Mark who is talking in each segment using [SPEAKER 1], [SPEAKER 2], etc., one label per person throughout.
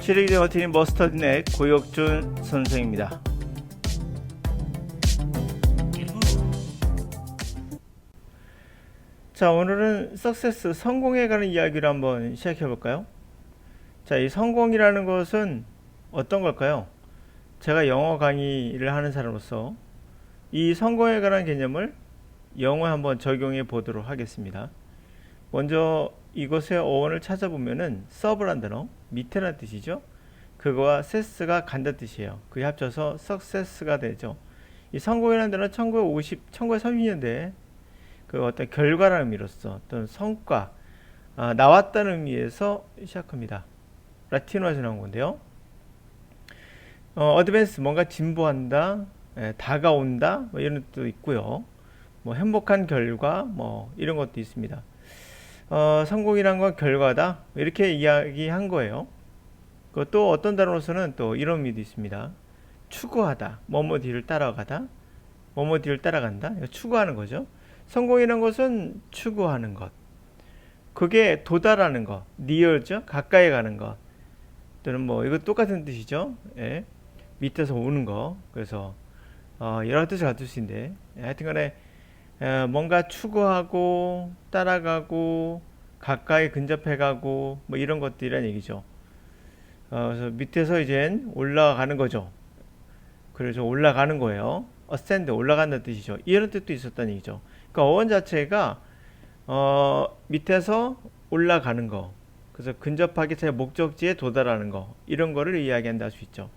[SPEAKER 1] 시리즈 버티는 머스터드넷 고혁준 선생입니다. 자, 오늘은 석세스, 성공에 관한 이야기를 한번 시작해 볼까요? 자, 이 성공이라는 것은 어떤 걸까요? 제가 영어 강의를 하는 사람으로서 이 성공에 관한 개념을 영어에 한번 적용해 보도록 하겠습니다. 먼저 이것의 어원을 찾아보면은 서브란 단어, 밑에란 뜻이죠. 그거와 세스가 간다는 뜻이에요. 그게 합쳐서 석세스가 되죠. 이 성공이라는 단어는 1930년대에 그 어떤 결과라는 의미로서 어떤 성과, 나왔다는 의미에서 시작합니다. 라틴어에서 나온 건데요. 어드밴스, 뭔가 진보한다, 다가온다, 뭐 이런 뜻도 있고요. 뭐 행복한 결과, 뭐 이런 것도 있습니다. 성공이란 건 결과다, 이렇게 이야기한 거예요. 또 어떤 단어로서는 또 이런 의미도 있습니다. 추구하다, 뭐뭐 뒤를 따라가다, 뭐뭐 뒤를 따라간다, 추구하는 거죠. 성공이란 것은 추구하는 것, 그게 도달하는 것, near죠, 가까이 가는 것, 또는 뭐 이거 똑같은 뜻이죠. 예. 밑에서 오는 거. 그래서 여러 뜻을 가질 수 있는데, 하여튼간에 뭔가 추구하고 따라가고 가까이 근접해가고 뭐 이런 것들이란 얘기죠. 그래서 밑에서 이젠 올라가는 거죠. 그래서 올라가는 거예요. ascend, 올라간다는 뜻이죠. 이런 뜻도 있었다는 얘기죠. 그러니까 어원 자체가 밑에서 올라가는 거, 그래서 근접하게 제 목적지에 도달하는 거, 이런 거를 이야기한다 할 수 있죠.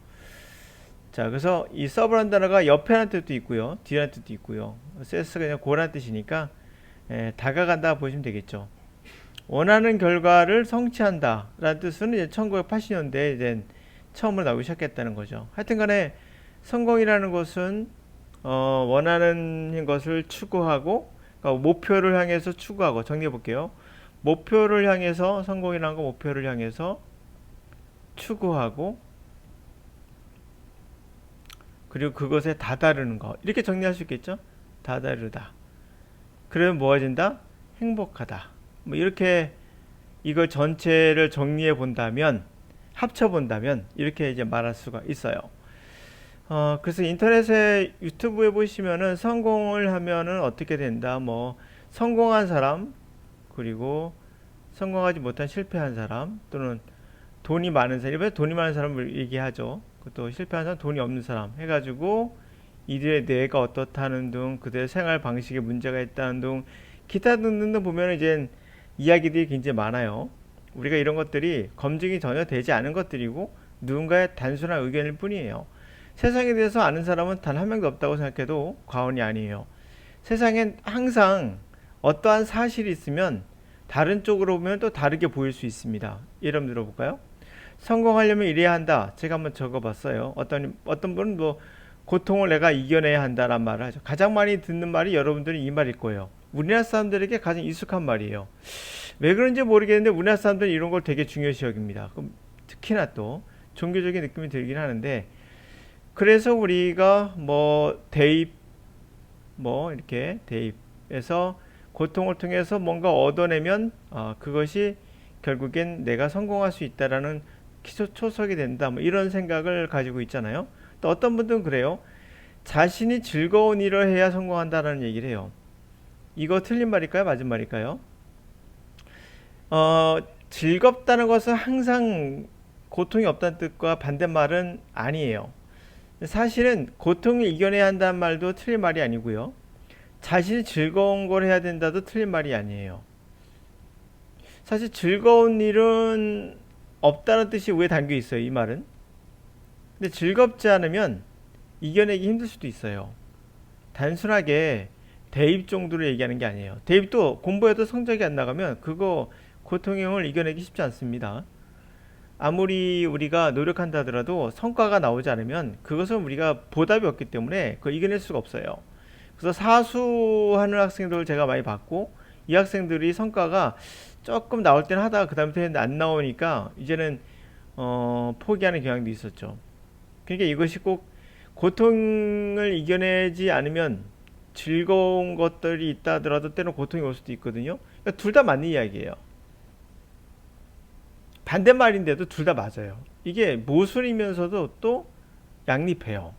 [SPEAKER 1] 자, 그래서 이 서브란 단어가 옆에라는 뜻도 있고요, 뒤라는 뜻도 있고요. 세스가 그냥 고라는 뜻이니까 다가간다 보시면 되겠죠. 원하는 결과를 성취한다 라는 뜻은 이제 1980년대에 이제 처음으로 나오기 시작했다는 거죠. 하여튼간에 성공이라는 것은 원하는 것을 추구하고, 그러니까 목표를 향해서 추구하고, 정리해 볼게요. 목표를 향해서, 성공이라는 거 목표를 향해서 추구하고, 그리고 그것에 다다르는 거, 이렇게 정리할 수 있겠죠. 다다르다, 그러면 뭐가 된다? 행복하다. 뭐 이렇게 이걸 전체를 정리해 본다면, 합쳐 본다면 이렇게 이제 말할 수가 있어요. 그래서 인터넷에, 유튜브에 보시면은 성공을 하면은 어떻게 된다, 뭐 성공한 사람, 그리고 성공하지 못한 실패한 사람, 또는 돈이 많은 사람, 일본에 돈이 많은 사람을 얘기하죠. 또 실패한 사람, 돈이 없는 사람 해가지고 이들의 뇌가 어떻다는 등, 그들의 생활 방식에 문제가 있다는 등, 기타 등등 보면 이제 이야기들이 굉장히 많아요. 우리가 이런 것들이 검증이 전혀 되지 않은 것들이고 누군가의 단순한 의견일 뿐이에요. 세상에 대해서 아는 사람은 단 한 명도 없다고 생각해도 과언이 아니에요. 세상엔 항상 어떠한 사실이 있으면 다른 쪽으로 보면 또 다르게 보일 수 있습니다. 예를 한번 들어볼까요? 성공하려면 이래야 한다. 제가 한번 적어봤어요. 어떤 분은 뭐 고통을 내가 이겨내야 한다란 말을 하죠. 가장 많이 듣는 말이 여러분들은 이 말일 거예요. 우리나라 사람들에게 가장 익숙한 말이에요. 왜 그런지 모르겠는데 우리나라 사람들은 이런 걸 되게 중요시 여깁니다. 특히나 또 종교적인 느낌이 들긴 하는데, 그래서 우리가 뭐 대입, 뭐 이렇게 대입해서 고통을 통해서 뭔가 얻어내면 그것이 결국엔 내가 성공할 수 있다라는 기초초석이 된다, 뭐 이런 생각을 가지고 있잖아요. 또 어떤 분들은 그래요. 자신이 즐거운 일을 해야 성공한다라는 얘기를 해요. 이거 틀린 말일까요? 맞은 말일까요? 즐겁다는 것은 항상 고통이 없다는 뜻과 반대말은 아니에요. 사실은 고통을 이겨내야 한다는 말도 틀린 말이 아니고요, 자신이 즐거운 걸 해야 된다도 틀린 말이 아니에요. 사실 즐거운 일은 없다는 뜻이 위에 담겨 있어요, 이 말은. 근데 즐겁지 않으면 이겨내기 힘들 수도 있어요. 단순하게 대입 정도로 얘기하는 게 아니에요. 대입도 공부해도 성적이 안 나가면 그거 고통형을 이겨내기 쉽지 않습니다. 아무리 우리가 노력한다 하더라도 성과가 나오지 않으면 그것은 우리가 보답이 없기 때문에 그걸 이겨낼 수가 없어요. 그래서 사수하는 학생들을 제가 많이 봤고, 이 학생들이 성과가 조금 나올 때는 하다가 그 다음부터는 안 나오니까 이제는 포기하는 경향도 있었죠. 그러니까 이것이 꼭 고통을 이겨내지 않으면 즐거운 것들이 있다 하더라도 때는 고통이 올 수도 있거든요. 그러니까 둘 다 맞는 이야기예요. 반대말인데도 둘 다 맞아요. 이게 모순이면서도 또 양립해요.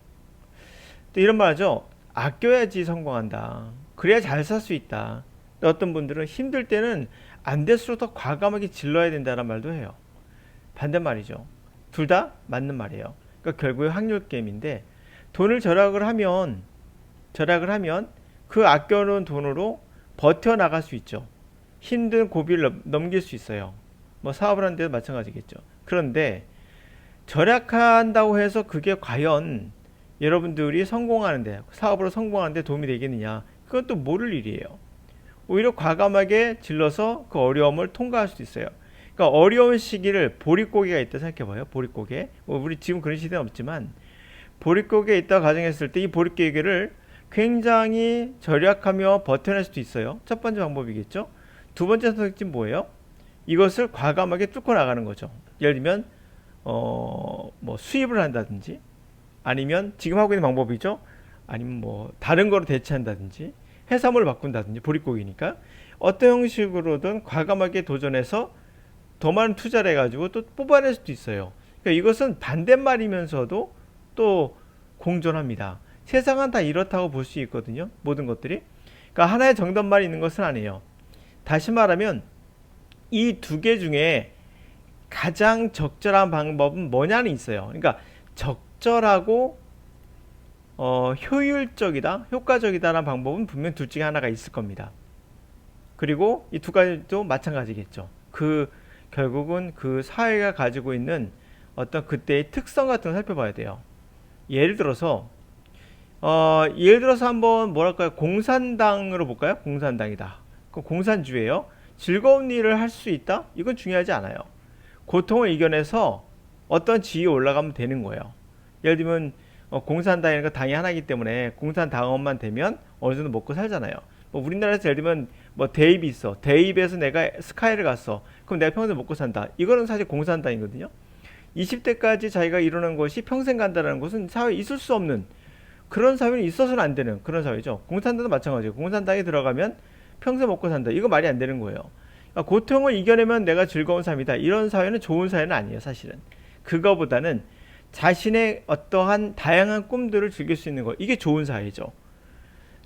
[SPEAKER 1] 또 이런 말 하죠. 아껴야지 성공한다. 그래야 잘 살 수 있다. 어떤 분들은 힘들 때는 안 될수록 더 과감하게 질러야 된다는 말도 해요. 반대말이죠. 둘 다 맞는 말이에요. 그러니까 결국에 확률 게임인데 돈을 절약을 하면 그 아껴놓은 돈으로 버텨나갈 수 있죠. 힘든 고비를 넘길 수 있어요. 뭐 사업을 하는 데도 마찬가지겠죠. 그런데 절약한다고 해서 그게 과연 여러분들이 성공하는데, 사업으로 성공하는데 도움이 되겠느냐? 그건 또 모를 일이에요. 오히려 과감하게 질러서 그 어려움을 통과할 수도 있어요. 그러니까 어려운 시기를 보릿고개가 있다 생각해봐요. 보릿고개. 뭐 우리 지금 그런 시대는 없지만 보릿고개에 있다 가정했을 때 이 보릿고개를 굉장히 절약하며 버텨낼 수도 있어요. 첫 번째 방법이겠죠. 두 번째 선택지는 뭐예요? 이것을 과감하게 뚫고 나가는 거죠. 예를 들면 뭐 수입을 한다든지 아니면 지금 하고 있는 방법이죠. 아니면 뭐 다른 거로 대체한다든지 해산물을 바꾼다든지 보릿고기니까 어떤 형식으로든 과감하게 도전해서 더 많은 투자를 해가지고 또 뽑아낼 수도 있어요. 그러니까 이것은 반대말이면서도 또 공존합니다. 세상은 다 이렇다고 볼 수 있거든요. 모든 것들이. 그러니까 하나의 정답만 있는 것은 아니에요. 다시 말하면 이 두 개 중에 가장 적절한 방법은 뭐냐는 있어요. 그러니까 적절하고 효율적이다, 효과적이다라는 방법은 분명 둘 중에 하나가 있을 겁니다. 그리고 이 두 가지도 마찬가지겠죠. 결국은 그 사회가 가지고 있는 어떤 그때의 특성 같은 걸 살펴봐야 돼요. 예를 들어서 한번 뭐랄까요, 공산당으로 볼까요? 공산당이다. 공산주의예요. 즐거운 일을 할 수 있다? 이건 중요하지 않아요. 고통을 이겨내서 어떤 지위에 올라가면 되는 거예요. 예를 들면 공산당이라는 건 당이 하나이기 때문에 공산당원만 되면 어느 정도 먹고 살잖아요. 뭐 우리나라에서 예를 들면 뭐 대입이 있어. 대입에서 내가 스카이를 갔어. 그럼 내가 평생 먹고 산다. 이거는 사실 공산당이거든요. 20대까지 자기가 이루는 것이 평생 간다는 것은 사회에 있을 수 없는, 그런 사회는 있어서는 안 되는 그런 사회죠. 공산당도 마찬가지예요. 공산당에 들어가면 평생 먹고 산다. 이거 말이 안 되는 거예요. 그러니까 고통을 이겨내면 내가 즐거운 삶이다. 이런 사회는 좋은 사회는 아니에요, 사실은. 그거보다는 자신의 어떠한 다양한 꿈들을 즐길 수 있는 거, 이게 좋은 사회죠.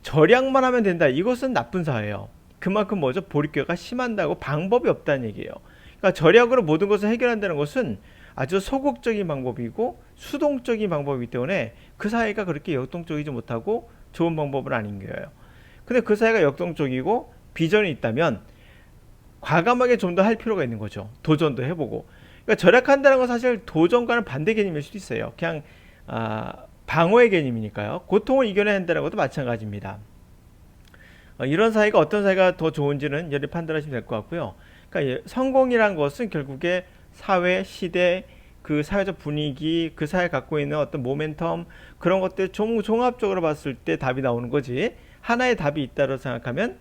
[SPEAKER 1] 절약만 하면 된다. 이것은 나쁜 사회예요. 그만큼 뭐죠? 보릿고개가 심한다고 방법이 없다는 얘기예요. 그러니까 절약으로 모든 것을 해결한다는 것은 아주 소극적인 방법이고 수동적인 방법이기 때문에 그 사회가 그렇게 역동적이지 못하고 좋은 방법은 아닌 거예요. 근데 그 사회가 역동적이고 비전이 있다면 과감하게 좀 더 할 필요가 있는 거죠. 도전도 해보고. 그러니까 절약한다는 건 사실 도전과는 반대 개념일 수도 있어요. 그냥 방어의 개념이니까요. 고통을 이겨내야 한다는 것도 마찬가지입니다. 이런 사회가 어떤 사회가 더 좋은지는 여러분이 판단하시면 될 것 같고요. 그러니까 성공이란 것은 결국에 사회, 시대, 그 사회적 분위기, 그 사회 갖고 있는 어떤 모멘텀, 그런 것들 종합적으로 봤을 때 답이 나오는 거지. 하나의 답이 있다고 생각하면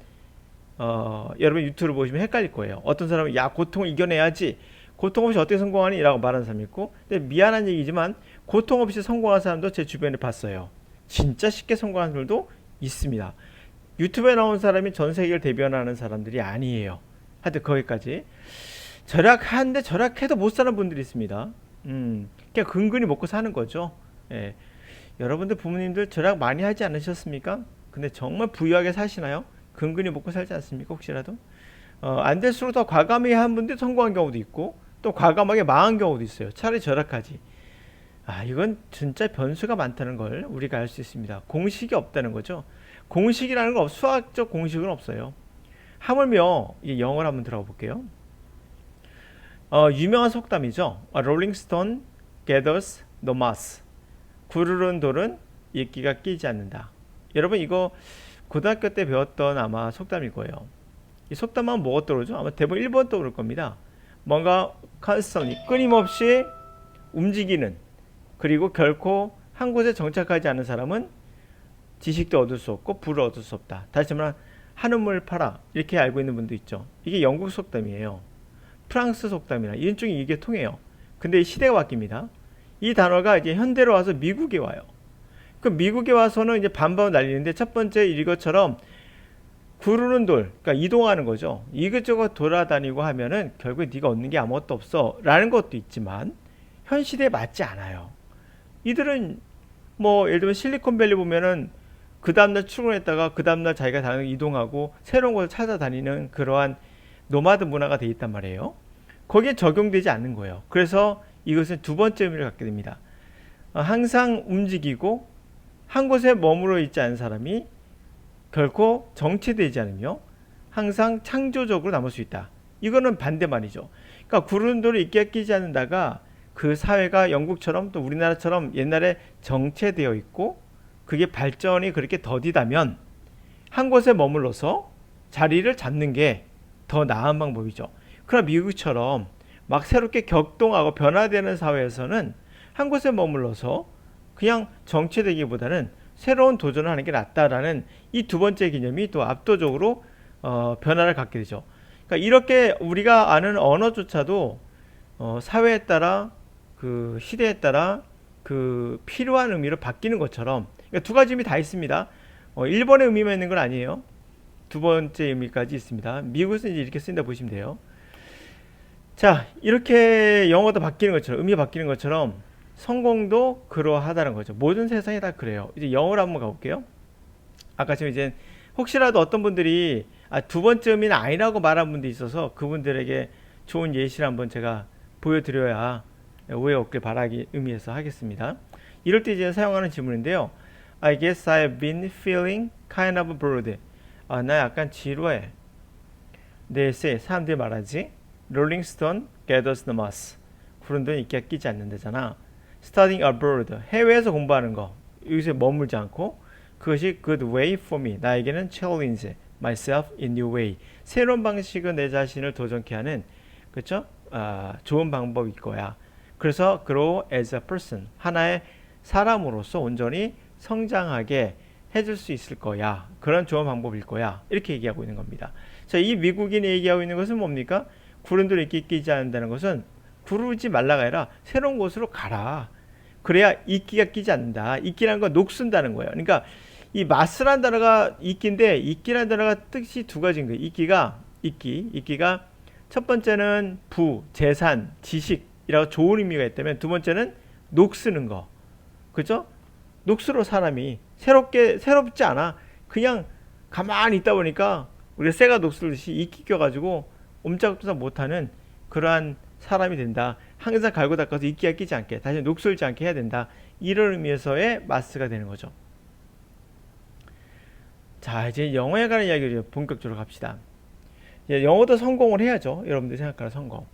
[SPEAKER 1] 여러분 유튜브를 보시면 헷갈릴 거예요. 어떤 사람은 야, 고통을 이겨내야지, 고통 없이 어떻게 성공하니? 라고 말하는 사람이 있고, 근데 미안한 얘기지만 고통 없이 성공한 사람도 제 주변에 봤어요. 진짜 쉽게 성공한 사람들도 있습니다. 유튜브에 나온 사람이 전 세계를 대변하는 사람들이 아니에요. 하여튼 거기까지. 절약하는데 절약해도 못 사는 분들이 있습니다. 그냥 근근히 먹고 사는 거죠. 예. 여러분들 부모님들 절약 많이 하지 않으셨습니까? 근데 정말 부유하게 사시나요? 근근히 먹고 살지 않습니까? 혹시라도? 안 될수록 더 과감히 한 분들이 성공한 경우도 있고 또 과감하게 망한 경우도 있어요. 차라리 절약하지. 이건 진짜 변수가 많다는 걸 우리가 알 수 있습니다. 공식이 없다는 거죠. 공식이라는 건 수학적 공식은 없어요. 하물며 이 영어를 한번 들어가 볼게요. 유명한 속담이죠. Rolling Stone gathers no moss. 구르는 돌은 이끼가 끼지 않는다. 여러분 이거 고등학교 때 배웠던 아마 속담일 거예요. 이 속담하면 뭐가 떠오르죠? 아마 대부분 1번 떠오를 겁니다. 뭔가 constantly, 끊임없이 움직이는, 그리고 결코 한 곳에 정착하지 않은 사람은 지식도 얻을 수 없고 부를 얻을 수 없다. 다시 말하면 한우물 팔아, 이렇게 알고 있는 분도 있죠. 이게 영국 속담이에요. 프랑스 속담이나 이런 쪽이 이게 통해요. 근데 시대가 바뀝니다. 이 단어가 이제 현대로 와서 미국에 와요. 그 미국에 와서는 이제 반반 날리는데, 첫 번째 이것처럼 구르는 돌, 그러니까 이동하는 거죠. 이것저것 돌아다니고 하면은 결국에 네가 얻는 게 아무것도 없어 라는 것도 있지만, 현 시대에 맞지 않아요. 이들은 뭐 예를 들면 실리콘밸리 보면은 그 다음날 출근했다가 그 다음날 자기가 다른 이동하고 새로운 곳을 찾아다니는 그러한 노마드 문화가 돼 있단 말이에요. 거기에 적용되지 않는 거예요. 그래서 이것은 두 번째 의미를 갖게 됩니다. 항상 움직이고 한 곳에 머물러 있지 않은 사람이 결코 정체되지 않으며 항상 창조적으로 남을 수 있다. 이거는 반대 말이죠. 그러니까 구른돌을 있게 끼지 않는다가 그 사회가 영국처럼 또 우리나라처럼 옛날에 정체되어 있고 그게 발전이 그렇게 더디다면 한 곳에 머물러서 자리를 잡는 게 더 나은 방법이죠. 그러나 미국처럼 막 새롭게 격동하고 변화되는 사회에서는 한 곳에 머물러서 그냥 정체되기보다는 새로운 도전을 하는 게 낫다라는 이 두 번째 개념이 또 압도적으로 변화를 갖게 되죠. 그러니까 이렇게 우리가 아는 언어조차도 사회에 따라 그 시대에 따라 그 필요한 의미로 바뀌는 것처럼 그러니까 두 가지 의미 다 있습니다. 1번의 의미만 있는 건 아니에요. 두 번째 의미까지 있습니다. 미국에서 이제 이렇게 쓴다 보시면 돼요. 자, 이렇게 영어도 바뀌는 것처럼 의미 바뀌는 것처럼 성공도 그러하다는 거죠. 모든 세상이 다 그래요. 이제 영어로 한번 가볼게요. 아까 지금 이제 혹시라도 어떤 분들이 두 번째 의미는 아니라고 말한 분들이 있어서 그분들에게 좋은 예시를 한번 제가 보여드려야 오해 없길 바라기 의미에서 하겠습니다. 이럴 때 이제 사용하는 질문인데요. I guess I've been feeling kind of bored. 나 약간 지루해. They say, 사람들이 말하지. Rolling Stone gathers the moss. 구른 돈이 이끼가 끼지 않는다잖아. Studying abroad, 해외에서 공부하는 거. 여기서 머물지 않고 그것이 good way for me. 나에게는 challenge myself in new way. 새로운 방식으로 내 자신을 도전케 하는 그렇죠? 좋은 방법일 거야. 그래서 grow as a person. 하나의 사람으로서 온전히 성장하게 해줄 수 있을 거야. 그런 좋은 방법일 거야. 이렇게 얘기하고 있는 겁니다. 자, 이 미국인이 얘기하고 있는 것은 뭡니까? 구른 돌에 이끼 끼지 않는다는 것은 구르지 말라가 아니라 새로운 곳으로 가라. 그래야 이끼가 끼지 않는다. 이끼라는 건 녹슨다는 거예요. 그러니까 이 마스란 단어가 이끼인데 이끼라는 단어가 뜻이 두 가지인 거예요. 이끼가 첫 번째는 부, 재산, 지식이라고 좋은 의미가 있다면 두 번째는 녹쓰는 거. 그죠? 녹슬어 사람이 새롭지 않아. 그냥 가만히 있다 보니까 우리가 새가 녹슬듯이 이끼 껴가지고 옴짝도 못하는 그러한 사람이 된다. 항상 갈고 닦아서 이끼가 끼지 않게 다시 녹슬지 않게 해야 된다. 이런 의미에서의 마스가 되는 거죠. 자, 이제 영어에 관한 이야기를 본격적으로 갑시다. 영어도 성공을 해야죠. 여러분들 생각하는 성공.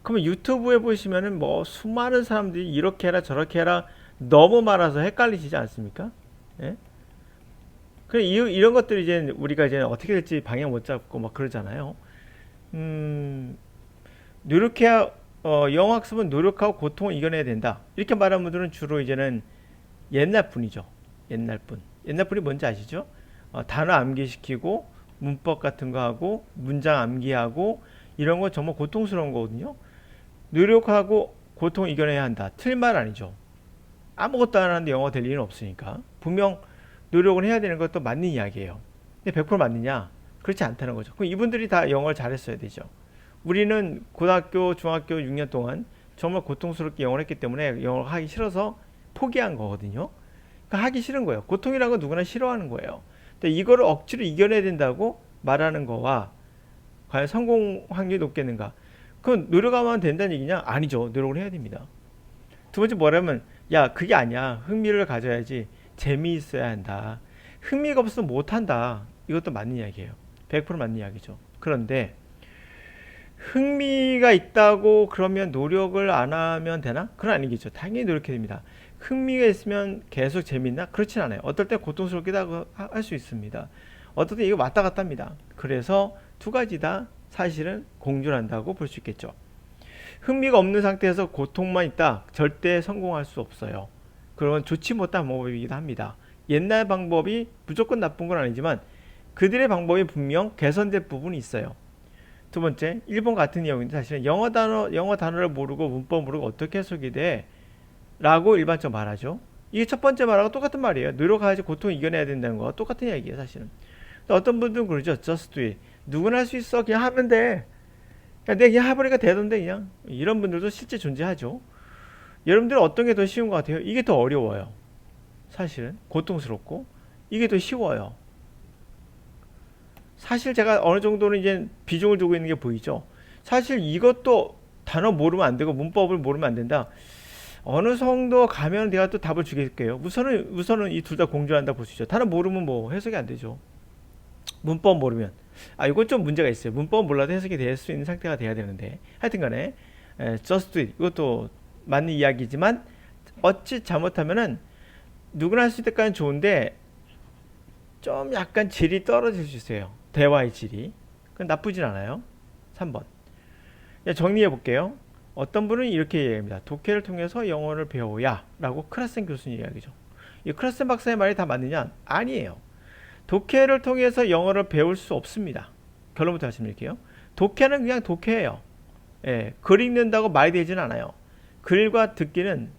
[SPEAKER 1] 그러면 유튜브에 보시면은 뭐 수많은 사람들이 이렇게 해라 저렇게 해라 너무 많아서 헷갈리시지 않습니까? 예? 그래 이런 것들이 이제 우리가 이제 어떻게 될지 방향 못 잡고 막 그러잖아요. 노력해야 영어 학습은 노력하고 고통을 이겨내야 된다. 이렇게 말하는 분들은 주로 이제는 옛날 분이죠. 옛날 분이 뭔지 아시죠? 단어 암기시키고 문법 같은 거 하고 문장 암기하고 이런 거 정말 고통스러운 거거든요. 노력하고 고통을 이겨내야 한다. 틀린 말 아니죠. 아무것도 안 하는데 영어가 될 일은 없으니까. 분명 노력을 해야 되는 것도 맞는 이야기예요. 근데 100% 맞느냐? 그렇지 않다는 거죠. 그럼 이분들이 다 영어를 잘했어야 되죠. 우리는 고등학교, 중학교 6년 동안 정말 고통스럽게 영어를 했기 때문에 영어를 하기 싫어서 포기한 거거든요. 그러니까 하기 싫은 거예요. 고통이라는 건 누구나 싫어하는 거예요. 근데 이거를 억지로 이겨내야 된다고 말하는 거와 과연 성공 확률이 높겠는가? 그건 노력하면 된다는 얘기냐? 아니죠. 노력을 해야 됩니다. 두 번째 뭐라면 야 그게 아니야. 흥미를 가져야지. 재미있어야 한다. 흥미가 없으면 못한다. 이것도 맞는 이야기예요. 100% 맞는 이야기죠. 그런데 흥미가 있다고 그러면 노력을 안 하면 되나? 그건 아니겠죠. 당연히 노력해야 됩니다. 흥미가 있으면 계속 재밌나? 그렇진 않아요. 어떨 때 고통스럽기도 할 수 있습니다. 어떨 때 이거 왔다 갔다 합니다. 그래서 두 가지 다 사실은 공존한다고 볼 수 있겠죠. 흥미가 없는 상태에서 고통만 있다. 절대 성공할 수 없어요. 그건 좋지 못한 방법이기도 합니다. 옛날 방법이 무조건 나쁜 건 아니지만 그들의 방법이 분명 개선될 부분이 있어요. 두 번째, 일본 같은 경우는 사실은 영어 단어를 모르고 문법 모르고 어떻게 해석이 돼? 라고 일반적으로 말하죠. 이게 첫 번째 말하고 똑같은 말이에요. 노력하지 고통을 이겨내야 된다는 거 똑같은 얘기예요, 사실은. 어떤 분들은 그러죠. Just do it. 누구나 할 수 있어. 그냥 하면 돼. 그냥 내가 그냥 해보니까 되던데 그냥. 이런 분들도 실제 존재하죠. 여러분들은 어떤 게 더 쉬운 것 같아요? 이게 더 어려워요. 사실은 고통스럽고 이게 더 쉬워요. 사실 제가 어느 정도는 이제 비중을 두고 있는 게 보이죠. 사실 이것도 단어 모르면 안 되고 문법을 모르면 안 된다. 어느 정도 가면 내가 또 답을 주겠게요. 우선은 이 둘 다 공존한다 볼 수 있죠. 단어 모르면 뭐 해석이 안 되죠. 문법 모르면 이건 좀 문제가 있어요. 문법 몰라도 해석이 될 수 있는 상태가 돼야 되는데 하여튼간에 just do it 이것도 맞는 이야기지만 어찌 잘못하면은 누구나 할 수 있을까는 좋은데 좀 약간 질이 떨어질 수 있어요. 대화의 질이. 그건 나쁘진 않아요. 3번. 정리해 볼게요. 어떤 분은 이렇게 얘기합니다. 독해를 통해서 영어를 배워야 라고 크라센 교수님 이야기죠. 이 크라센 박사의 말이 다 맞느냐? 아니에요. 독해를 통해서 영어를 배울 수 없습니다. 결론부터 말씀드릴게요. 독해는 그냥 독해예요. 예, 글 읽는다고 말이 되진 않아요. 글과 듣기는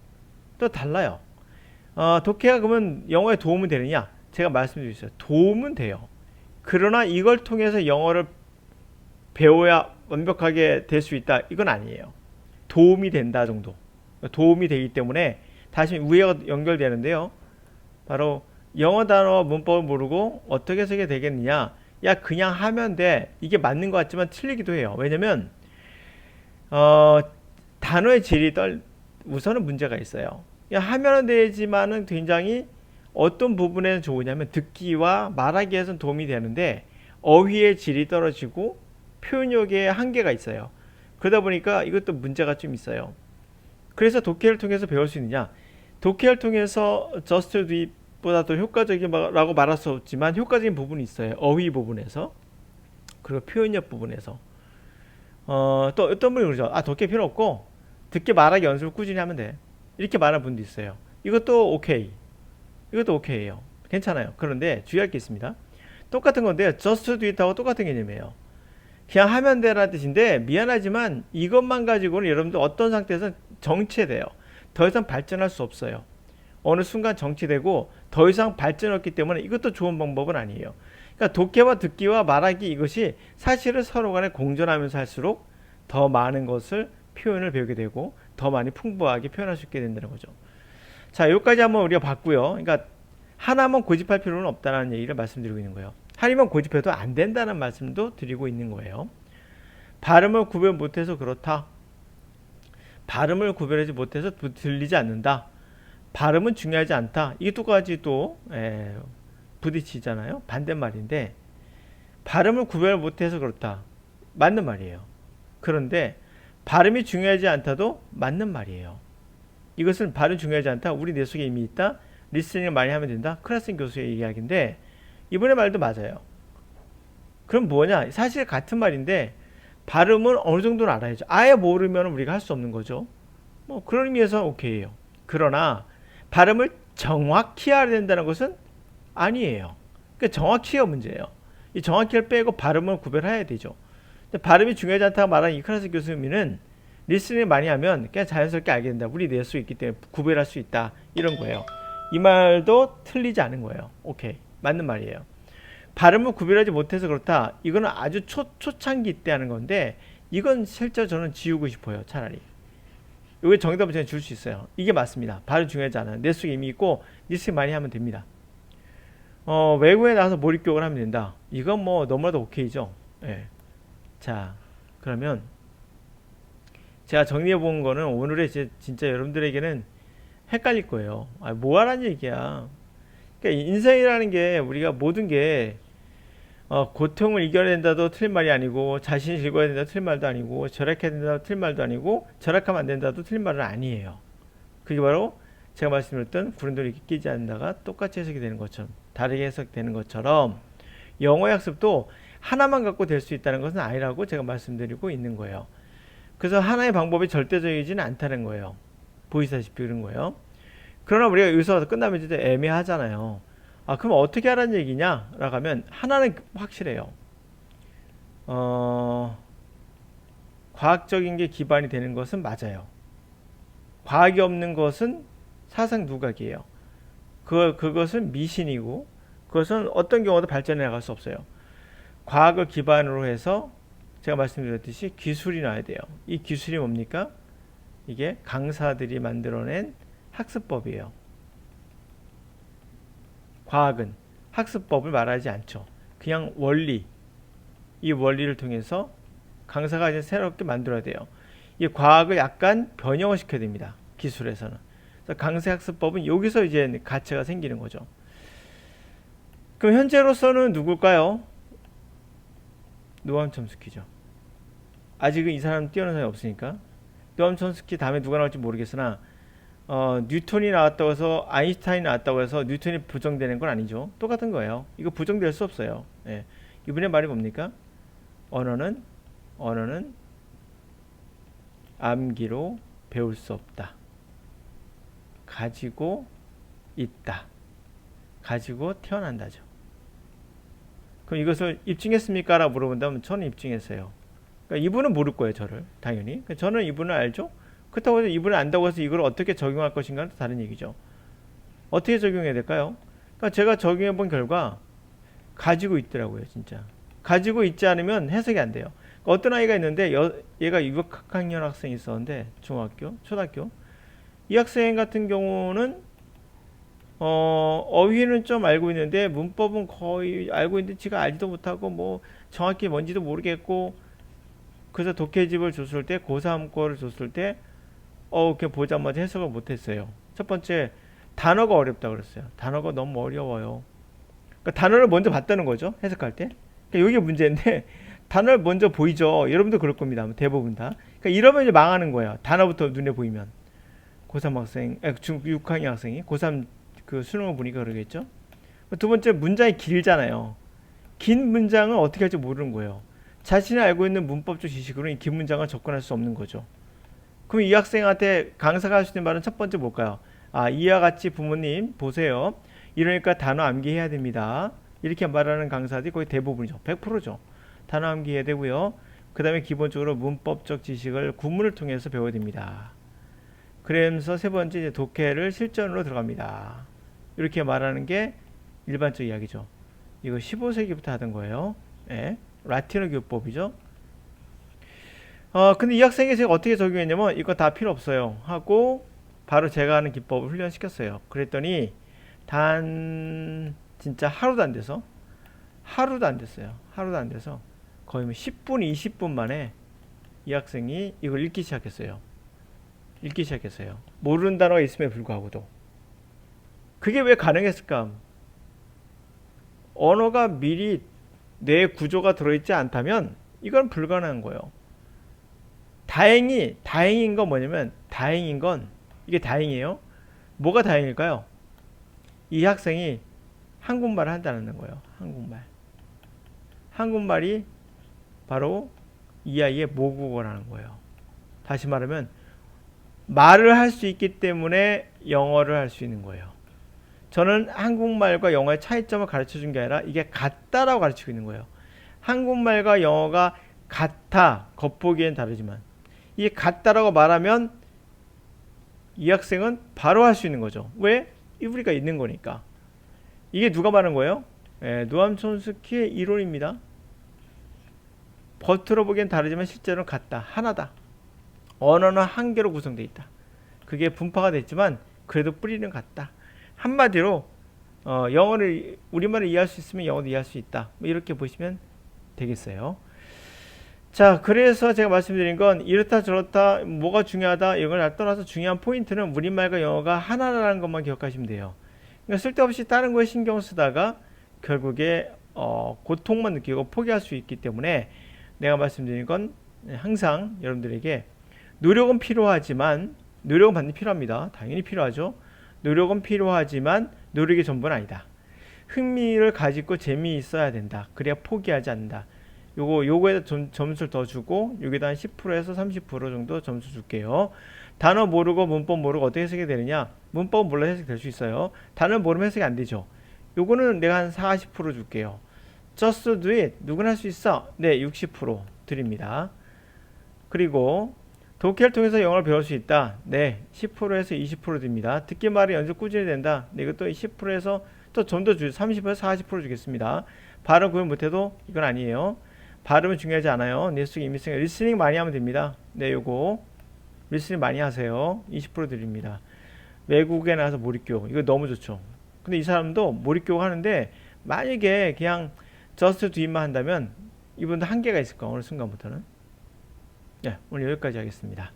[SPEAKER 1] 또 달라요. 독해가 그러면 영어에 도움은 되느냐? 제가 말씀드렸어요. 도움은 돼요. 그러나 이걸 통해서 영어를 배워야 완벽하게 될 수 있다. 이건 아니에요. 도움이 된다 정도. 도움이 되기 때문에 다시 위에가 연결되는데요. 바로 영어 단어 문법을 모르고 어떻게 쓰게 되겠느냐? 야 그냥 하면 돼. 이게 맞는 것 같지만 틀리기도 해요. 왜냐면 단어의 질이 우선은 문제가 있어요. 야 하면 되지만은 굉장히 어떤 부분에는 좋으냐면 듣기와 말하기에선 도움이 되는데 어휘의 질이 떨어지고 표현력에 한계가 있어요. 그러다 보니까 이것도 문제가 좀 있어요. 그래서 독해를 통해서 배울 수 있느냐? 독해를 통해서 just do it 보다 더 효과적이라고 말할 수 없지만 효과적인 부분이 있어요. 어휘 부분에서 그리고 표현력 부분에서 또 어떤 분이 그러죠. 독해 필요 없고 듣기 말하기 연습을 꾸준히 하면 돼. 이렇게 말하는 분도 있어요. 이것도 오케이. 이것도 오케이예요. 괜찮아요. 그런데 주의할 게 있습니다. 똑같은 건데요. just do it하고 똑같은 개념이에요. 그냥 하면 되라는 뜻인데 미안하지만 이것만 가지고는 여러분들 어떤 상태에서 정체돼요. 더 이상 발전할 수 없어요. 어느 순간 정체되고 더 이상 발전 없기 때문에 이것도 좋은 방법은 아니에요. 그러니까 독해와 듣기와 말하기 이것이 사실은 서로 간에 공존하면서 할수록 더 많은 것을 표현을 배우게 되고 더 많이 풍부하게 표현할 수 있게 된다는 거죠. 자, 여기까지 한번 우리가 봤고요. 그러니까 하나만 고집할 필요는 없다는 얘기를 말씀드리고 있는 거예요. 하나만 고집해도 안 된다는 말씀도 드리고 있는 거예요. 발음을 구별 못해서 그렇다. 발음을 구별하지 못해서 들리지 않는다. 발음은 중요하지 않다. 이게 똑같이 또 부딪히잖아요. 반대말인데 발음을 구별 못해서 그렇다. 맞는 말이에요. 그런데 발음이 중요하지 않다도 맞는 말이에요. 이것은 발음 중요하지 않다. 우리 뇌 속에 이미 있다. 리스닝을 많이 하면 된다. 크라센 교수의 이야기인데 이번의 말도 맞아요. 그럼 뭐냐? 사실 같은 말인데 발음은 어느 정도는 알아야죠. 아예 모르면 우리가 할 수 없는 거죠. 뭐 그런 의미에서 오케이예요. 그러나 발음을 정확히 알아야 된다는 것은 아니에요. 그러니까 정확히가 문제예요. 이 정확히를 빼고 발음을 구별해야 되죠. 근데 발음이 중요하지 않다고 말하는 이 크라센 교수님은 리스닝을 많이 하면 그냥 자연스럽게 알게 된다. 우리 낼 수 있기 때문에 구별할 수 있다. 이런 거예요. 이 말도 틀리지 않은 거예요. 오케이. 맞는 말이에요. 발음을 구별하지 못해서 그렇다. 이거는 아주 초창기 때 하는 건데 이건 실제로 저는 지우고 싶어요. 차라리. 이게 정답을 제가 줄 수 있어요. 이게 맞습니다. 발음 중요하지 않아요. 뇌 속에 이미 있고 리스닝 많이 하면 됩니다. 외국에 나가서 몰입교육을 하면 된다. 이건 뭐 너무나도 오케이죠. 예. 자, 그러면 제가 정리해 본 거는 오늘의 진짜 여러분들에게는 헷갈릴 거예요. 뭐 하라는 얘기야. 그러니까 인생이라는 게 우리가 모든 게 고통을 이겨야 된다도 틀린 말이 아니고 자신을 즐거워야 된다도 틀린 말도 아니고 절약해야 된다도 틀린 말도 아니고 절약하면 안 된다도 틀린 말은 아니에요. 그게 바로 제가 말씀드렸던 구른돌이 끼지 않는다가 똑같이 해석이 되는 것처럼 다르게 해석되는 것처럼 영어 학습도 하나만 갖고 될 수 있다는 것은 아니라고 제가 말씀드리고 있는 거예요. 그래서 하나의 방법이 절대적이지는 않다는 거예요. 보이시다시피 그런 거예요. 그러나 우리가 여기서 끝나면 진짜 애매하잖아요. 그럼 어떻게 하라는 얘기냐? 라고 하면 하나는 확실해요. 과학적인 게 기반이 되는 것은 맞아요. 과학이 없는 것은 사상 누각이에요. 그것은 미신이고 그것은 어떤 경우도 발전해 나갈 수 없어요. 과학을 기반으로 해서 제가 말씀드렸듯이 기술이 나야 돼요. 이 기술이 뭡니까? 이게 강사들이 만들어낸 학습법이에요. 과학은 학습법을 말하지 않죠. 그냥 원리, 이 원리를 통해서 강사가 이제 새롭게 만들어야 돼요. 이 과학을 약간 변형을 시켜야 됩니다. 기술에서는. 그래서 강사 학습법은 여기서 이제 가치가 생기는 거죠. 그럼 현재로서는 누굴까요? 노암 첨스키죠. 아직은 이 사람 뛰어난 사람이 없으니까. 노암 첨스키 다음에 누가 나올지 모르겠으나 뉴턴이 나왔다고 해서 아인슈타인이 나왔다고 해서 뉴턴이 부정되는 건 아니죠. 똑같은 거예요. 이거 부정될 수 없어요. 예. 이분의 말이 뭡니까? 언어는 암기로 배울 수 없다. 가지고 있다. 가지고 태어난다죠. 그럼 이것을 입증했습니까? 라고 물어본다면 저는 입증했어요. 그러니까 이분은 모를 거예요, 저를. 당연히. 그러니까 저는 이분을 알죠? 그렇다고 해서 이분을 안다고 해서 이걸 어떻게 적용할 것인가는 다른 얘기죠. 어떻게 적용해야 될까요? 그러니까 제가 적용해 본 결과 가지고 있더라고요, 진짜. 가지고 있지 않으면 해석이 안 돼요. 그러니까 어떤 아이가 있는데 얘가 6학년 학생이 있었는데 중학교, 초등학교. 이 학생 같은 경우는 어휘는 좀 알고 있는데 문법은 거의 알고 있는데 지가 알지도 못하고 뭐 정확히 뭔지도 모르겠고 그래서 독해집을 줬을 때 고3 거를 줬을 때 그냥 보자마자 해석을 못했어요. 첫 번째 단어가 어렵다 그랬어요. 단어가 너무 어려워요. 그러니까 단어를 먼저 봤다는 거죠. 해석할 때. 그러니까 이게 문제인데 단어를 먼저 보이죠. 여러분도 그럴 겁니다. 대부분 다. 그러니까 이러면 이제 망하는 거예요. 단어부터 눈에 보이면. 고3 학생, 6학년 학생이 고3 그 수능을 보니까 그러겠죠. 두 번째 문장이 길잖아요. 긴 문장은 어떻게 할지 모르는 거예요. 자신이 알고 있는 문법적 지식으로 이 긴 문장을 접근할 수 없는 거죠. 그럼 이 학생한테 강사가 할 수 있는 말은 첫 번째 뭘까요? 이와 같이 부모님 보세요. 이러니까 단어 암기해야 됩니다. 이렇게 말하는 강사들이 거의 대부분이죠. 100%죠. 단어 암기해야 되고요. 그 다음에 기본적으로 문법적 지식을 구문을 통해서 배워야 됩니다. 그러면서 세 번째 이제 독해를 실전으로 들어갑니다. 이렇게 말하는 게 일반적 이야기죠. 이거 15세기부터 하던 거예요. 예. 라틴어 교법이죠. 근데 이 학생이 제가 어떻게 적용했냐면 이거 다 필요 없어요 하고 바로 제가 하는 기법을 훈련시켰어요. 그랬더니 진짜 하루도 안 됐어요. 하루도 안 돼서 거의 뭐 10분, 20분 만에 이 학생이 이걸 읽기 시작했어요. 모르는 단어가 있음에 불구하고도. 그게 왜 가능했을까? 언어가 미리 뇌 구조가 들어있지 않다면 이건 불가능한 거예요. 다행인 건 뭐냐면 이게 다행이에요. 뭐가 다행일까요? 이 학생이 한국말을 한다는 거예요. 한국말이 바로 이 아이의 모국어라는 거예요. 다시 말하면 말을 할 수 있기 때문에 영어를 할 수 있는 거예요. 저는 한국말과 영어의 차이점을 가르쳐 준 게 아니라 이게 같다라고 가르치고 있는 거예요. 한국말과 영어가 같아, 겉보기엔 다르지만 이게 같다라고 말하면 이 학생은 바로 할 수 있는 거죠. 왜? 우리가 있는 거니까. 이게 누가 말한 거예요? 노암 촘스키의 이론입니다. 겉으로 보기엔 다르지만 실제로는 같다. 하나다. 언어는 한 개로 구성되어 있다. 그게 분파가 됐지만 그래도 뿌리는 같다. 한마디로 영어를 우리말을 이해할 수 있으면 영어도 이해할 수 있다. 뭐 이렇게 보시면 되겠어요. 자, 그래서 제가 말씀드린 건 이렇다 저렇다 뭐가 중요하다 이걸 다 떠나서 중요한 포인트는 우리말과 영어가 하나라는 것만 기억하시면 돼요. 그러니까 쓸데없이 다른 거에 신경 쓰다가 결국에 고통만 느끼고 포기할 수 있기 때문에 내가 말씀드린 건 항상 여러분들에게 노력은 필요하지만 노력은 반드시 필요합니다. 당연히 필요하죠. 노력은 필요하지만 노력이 전부는 아니다. 흥미를 가지고 재미있어야 된다. 그래야 포기하지 않는다. 요거에다 점수를 더 주고 여기다 한 10%에서 30% 정도 점수 줄게요. 단어 모르고 문법 모르고 어떻게 해석이 되느냐? 문법 몰라 해석될 수 있어요. 단어 모르면 해석이 안 되죠. 요거는 내가 한 40% 줄게요. Just do it. 누구나 할 수 있어. 네, 60% 드립니다. 그리고 독해를 통해서 영어를 배울 수 있다. 네, 10%에서 20% 듭니다. 듣기 말이 연습 꾸준히 된다. 네, 이것도 10%에서 또 좀 더 30%에서 40% 주겠습니다. 발음 구분 못해도 이건 아니에요. 발음은 중요하지 않아요. 뇌 속 이미성 리스닝 많이 하면 됩니다. 네, 요거 리스닝 많이 하세요. 20% 드립니다. 외국에 나가서 몰입교육 이거 너무 좋죠. 근데 이 사람도 몰입교육 하는데 만약에 그냥 저스트 두입만 한다면 이분도 한계가 있을 거야. 어느 순간부터는. 네, 오늘 여기까지 하겠습니다.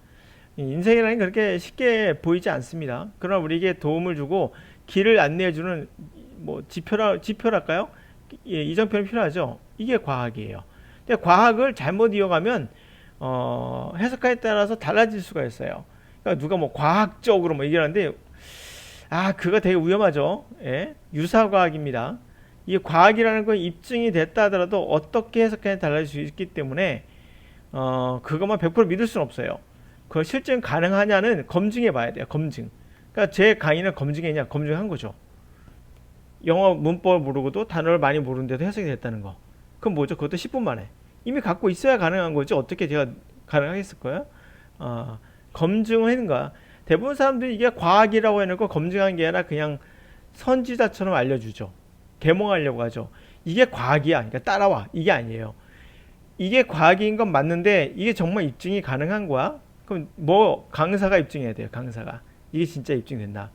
[SPEAKER 1] 인생이라는 게 그렇게 쉽게 보이지 않습니다. 그러나 우리에게 도움을 주고 길을 안내해주는 뭐 지표랄까요? 예, 이정표는 필요하죠. 이게 과학이에요. 근데 과학을 잘못 이어가면 해석하에 따라서 달라질 수가 있어요. 그러니까 누가 뭐 과학적으로 뭐 얘기하는데 그거 되게 위험하죠. 예? 유사과학입니다. 이게 과학이라는 건 입증이 됐다 하더라도 어떻게 해석하에 달라질 수 있기 때문에 그것만 100% 믿을 수는 없어요. 그걸 실증 가능하냐는 검증해 봐야 돼요. 검증. 그러니까 제 강의는 검증했냐? 검증한 거죠. 영어 문법을 모르고도 단어를 많이 모르는데도 해석이 됐다는 거. 그럼 뭐죠? 그것도 10분 만에. 이미 갖고 있어야 가능한 거지. 어떻게 제가 가능하겠을까요? 검증을 하는 거야. 대부분 사람들이 이게 과학이라고 해놓고 검증한 게 아니라 그냥 선지자처럼 알려주죠. 계몽하려고 하죠. 이게 과학이야. 그러니까 따라와. 이게 아니에요. 이게 과학인 건 맞는데 이게 정말 입증이 가능한 거야? 그럼 뭐 강사가 입증해야 돼요. 강사가. 이게 진짜 입증된다.